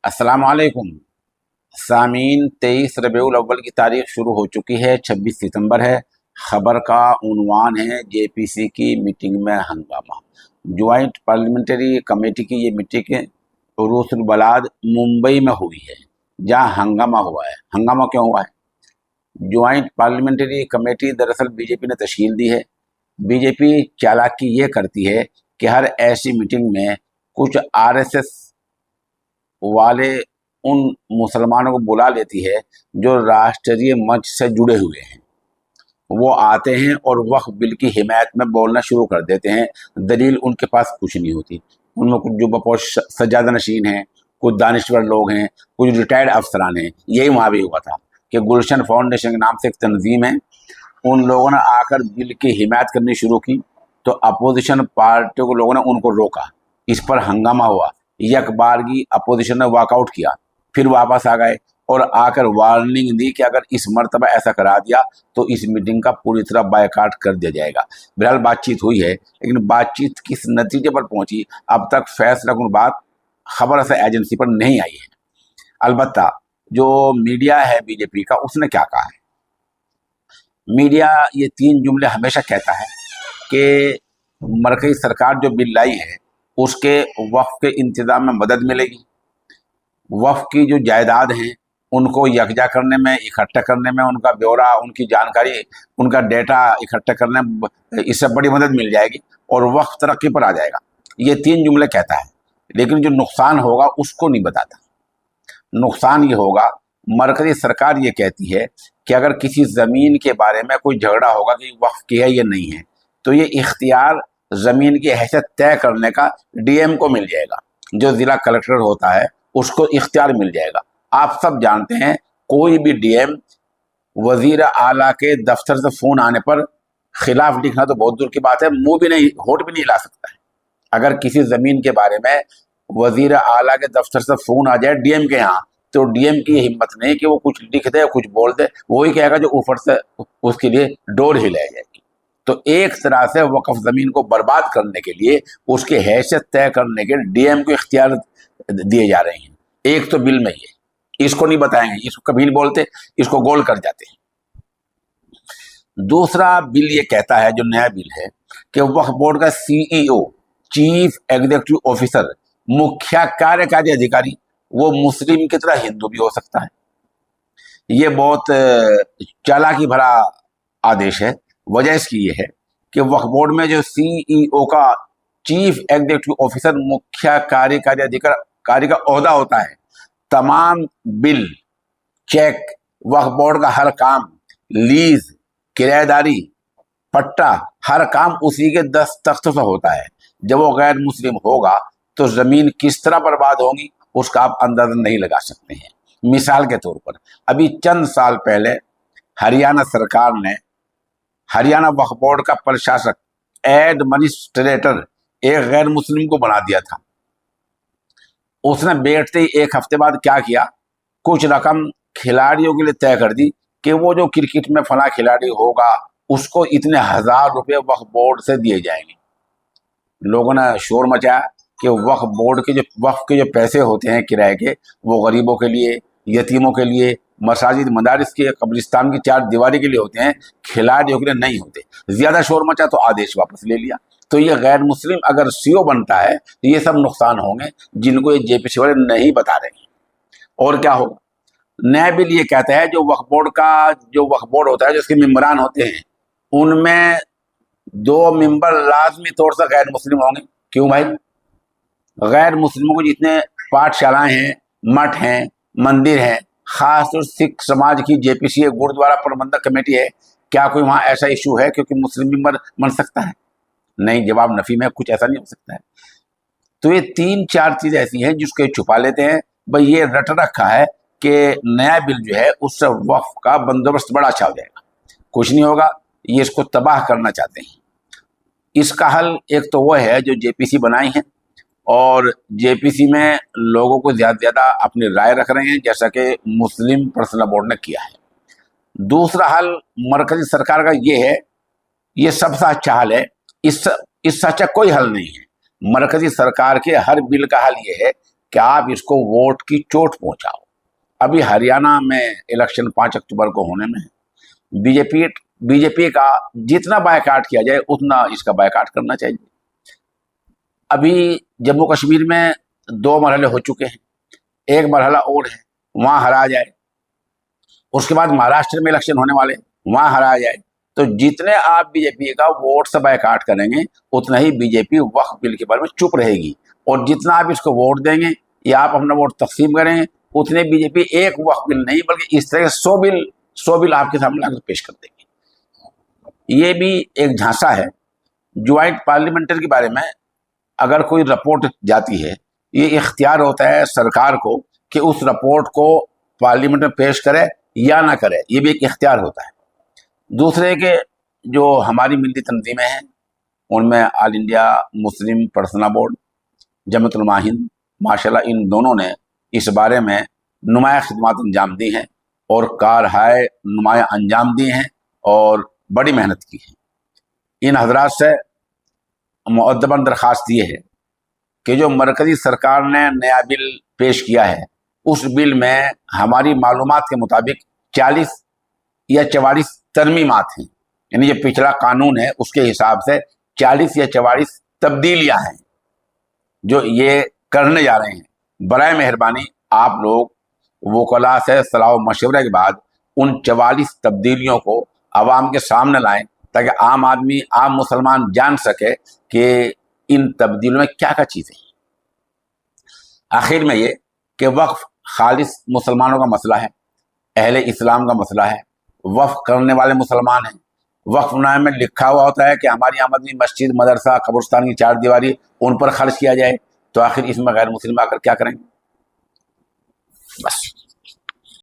अस्सलाम वालेकुम सामीन। 23 रबीउल अव्वल की तारीख शुरू हो चुकी है, 26 सितंबर है। खबर का उन्वान है जेपीसी की मीटिंग में हंगामा। ज्वाइंट पार्लियामेंट्री कमेटी की ये मीटिंग उरूसुल बलाद मुंबई में हुई है, जहां हंगामा हुआ है। हंगामा क्यों हुआ है? ज्वाइंट पार्लियामेंट्री कमेटी दरअसल बीजेपी ने तश्कील दी है। बीजेपी चालाकी ये करती है कि हर ऐसी मीटिंग में कुछ आरएसएस वाले उन मुसलमानों को बुला लेती है जो राष्ट्रीय मंच से जुड़े हुए हैं। वो आते हैं और वक्फ बिल की हिमायत में बोलना शुरू कर देते हैं। दलील उनके पास कुछ नहीं होती। उनमें कुछ जो बपोश सज्जादा नशीन हैं, कुछ दानिश्वर लोग हैं, कुछ रिटायर्ड अफसरान हैं। यही वहाँ भी हुआ था कि गुलशन फाउंडेशन के नाम से एक तंजीम है, उन लोगों ने आकर बिल की हिमायत करनी शुरू की, तो अपोजिशन पार्टियों के लोगों ने उनको रोका। इस पर हंगामा हुआ। यकबारगी अपोजिशन ने वॉकआउट किया, फिर वापस आ गए और आकर वार्निंग दी कि अगर इस मर्तबा ऐसा करा दिया तो इस मीटिंग का पूरी तरह बायकाट कर दिया जाएगा। बहरहाल बातचीत हुई है, लेकिन बातचीत किस नतीजे पर पहुंची अब तक फैसला कुन बात खबर से एजेंसी पर नहीं आई है। अलबत्ता जो मीडिया है बीजेपी का, उसने क्या कहा है? मीडिया ये 3 जुमले हमेशा कहता है कि मरकजी सरकार जो बिल लाई है उसके वक्फ के इंतजाम में मदद मिलेगी। वक्फ की जो जायदाद हैं उनको यकजा करने में, इकट्ठा करने में, उनका ब्यौरा, उनकी जानकारी, उनका डेटा इकट्ठा करने में इससे बड़ी मदद मिल जाएगी और वक्फ तरक्की पर आ जाएगा। ये 3 जुमले कहता है, लेकिन जो नुकसान होगा उसको नहीं बताता। नुकसान ये होगा, मरकजी सरकार ये कहती है कि अगर किसी ज़मीन के बारे में कोई झगड़ा होगा कि वक्फ की है या नहीं है, तो ये इख्तियार ज़मीन की हैसियत तय करने का डीएम को मिल जाएगा। जो ज़िला कलेक्टर होता है उसको इख्तियार मिल जाएगा। आप सब जानते हैं, कोई भी डीएम वजीर आला के दफ्तर से फ़ोन आने पर खिलाफ लिखना तो बहुत दूर की बात है, मुंह भी नहीं, होठ भी नहीं हिला सकता है। अगर किसी ज़मीन के बारे में वजीर आला के दफ्तर से फ़ोन आ जाए डीएम के यहाँ, तो डीएम की हिम्मत नहीं कि वो कुछ लिख दे, कुछ बोल दे। वही कहेगा जो ऊपर से उसके लिए डोर हिलाई जाएगी। तो एक तरह से वक्फ ज़मीन को बर्बाद करने के लिए, उसकी हैसियत तय करने के डीएम को इख्तियार दिए जा रहे हैं। एक तो बिल में ये, इसको नहीं बताएंगे, इसको कभी नहीं बोलते, इसको गोल कर जाते हैं। दूसरा बिल ये कहता है, जो नया बिल है, कि वक्फ बोर्ड का सीईओ, चीफ एग्जीक्यूटिव ऑफिसर, मुख्य कार्यकारी अधिकारी, वो मुस्लिम की तरह हिंदू भी हो सकता है। ये बहुत चालाकी भरा आदेश है। वजह इसकी ये है कि वक्फ बोर्ड में जो सीईओ का, चीफ एग्जीक्यूटिव ऑफिसर, मुख्य कार्यकारी अधिकारी का ओहदा होता है, तमाम बिल, चेक, वक्फ बोर्ड का हर काम, लीज, किराएदारी, पट्टा, हर काम उसी के दस्तखत से होता है। जब वो गैर मुस्लिम होगा तो जमीन किस तरह बर्बाद होगी उसका आप अंदाजा नहीं लगा सकते हैं। मिसाल के तौर पर, अभी चंद साल पहले हरियाणा सरकार ने हरियाणा वक्फ बोर्ड का प्रशासक, एडमिनिस्ट्रेटर, एक गैर मुस्लिम को बना दिया था। उसने बैठते ही 1 हफ्ते बाद क्या किया, कुछ रकम खिलाड़ियों के लिए तय कर दी कि वो जो क्रिकेट में फला खिलाड़ी होगा उसको इतने 1000 रुपये वक्फ बोर्ड से दिए जाएंगे। लोगों ने शोर मचाया कि वक्फ बोर्ड के वक्फ के जो पैसे होते हैं किराए के, वो गरीबों के लिए, यतीमों के लिए, मसाजिद, मदारिस के, कब्रिस्तान की 4 दीवारी के लिए होते हैं, खिलाड़ियों के लिए नहीं होते। ज़्यादा शोर मचा तो आदेश वापस ले लिया। तो ये गैर मुस्लिम अगर सीओ बनता है तो ये सब नुकसान होंगे जिनको ये जेपीसी वाले नहीं बता रहे हैं। और क्या होगा? नया बिल ये कहता है, जो वक्फ बोर्ड होता है, जो उसके मेम्बरान होते हैं, उनमें 2 मेंबर लाजमी तौर से गैर मुस्लिम होंगे। क्यों भाई? गैर मुस्लिमों को जितने पाठशालाएं हैं, मठ हैं, मंदिर हैं, खासतौर सिख समाज की जेपीसी है, गुरुद्वारा प्रबंधक कमेटी है, क्या कोई वहां ऐसा इशू है क्योंकि मुस्लिम मेंबर बन सकता है? नहीं, जवाब नफी में, कुछ ऐसा नहीं हो सकता है। तो ये 3-4 चीजें ऐसी हैं जिसको छुपा लेते हैं। भाई ये रट रखा है कि नया बिल जो है उससे वक्फ का बंदोबस्त बड़ा अच्छा हो जाएगा। कुछ नहीं होगा, ये इसको तबाह करना चाहते हैं। इसका हल एक तो वो है जो जेपीसी बनाई है, और जेपीसी में लोगों को ज्यादा अपनी राय रख रहे हैं, जैसा कि मुस्लिम पर्सनल बोर्ड ने किया है। दूसरा हल मरकजी सरकार का ये है, ये सबसे अच्छा हल है। इससे अच्छा कोई हल नहीं है। मरकजी सरकार के हर बिल का हल ये है कि आप इसको वोट की चोट पहुंचाओ। अभी हरियाणा में इलेक्शन 5 अक्टूबर को होने में है। बीजेपी का जितना बायकाट किया जाए उतना इसका बायकाट करना चाहिए। अभी जम्मू कश्मीर में 2 मरहले हो चुके हैं, एक मरहला और है, वहां हरा जाए। उसके बाद महाराष्ट्र में इलेक्शन होने वाले, वहां हरा जाए। तो जितने आप बीजेपी का वोट से बायकाट करेंगे उतना ही बीजेपी वक्फ बिल के बारे में चुप रहेगी, और जितना आप इसको वोट देंगे या आप अपना वोट तकसीम करेंगे उतने बीजेपी एक वक्फ बिल नहीं बल्कि इस तरह 100 बिल आपके सामने लाकर पेश कर देंगे। ये भी एक झांसा है। ज्वाइंट पार्लियामेंट्री के बारे में अगर कोई रिपोर्ट जाती है, ये इख्तियार होता है सरकार को कि उस रिपोर्ट को पार्लियामेंट में पेश करे या ना करे, ये भी एक इख्तियार होता है। दूसरे के जो हमारी मिल्ली तंजीमें हैं उनमें All India Muslim Personal Board, Jamaat Ulama Hind, माशाल्लाह इन दोनों ने इस बारे में नुमाया खिदमत अंजाम दी हैं और कारहाय नुमाया अंजाम दिए हैं और बड़ी मेहनत की है। इन हजरात से मुअद्दबन दरख्वास्त ये है कि जो मरकजी सरकार ने नया बिल पेश किया है उस बिल में हमारी मालूमात के मुताबिक 40 या 44 तरमीमात हैं, यानी जो पिछला कानून है उसके हिसाब से 40 या 44 तब्दीलियां हैं जो ये करने जा रहे हैं। बराए मेहरबानी आप लोग वकला से सलाह मशवरे के बाद उन 44 तब्दीलियों को आवाम के सामने लाएं ताकि आम आदमी, आम मुसलमान जान सके कि इन तब्दीलियों में क्या क्या चीज़ें हैं। आखिर में ये कि वक्फ खालिस मुसलमानों का मसला है, अहले इस्लाम का मसला है, वक्फ करने वाले मुसलमान हैं। वक्फनामे में लिखा हुआ होता है कि हमारी आमदनी मस्जिद, मदरसा, कब्रिस्तान की 4 दीवारी उन पर खर्च किया जाए, तो आखिर इसमें गैर मुस्लिम आकर क्या करेंगे? बस।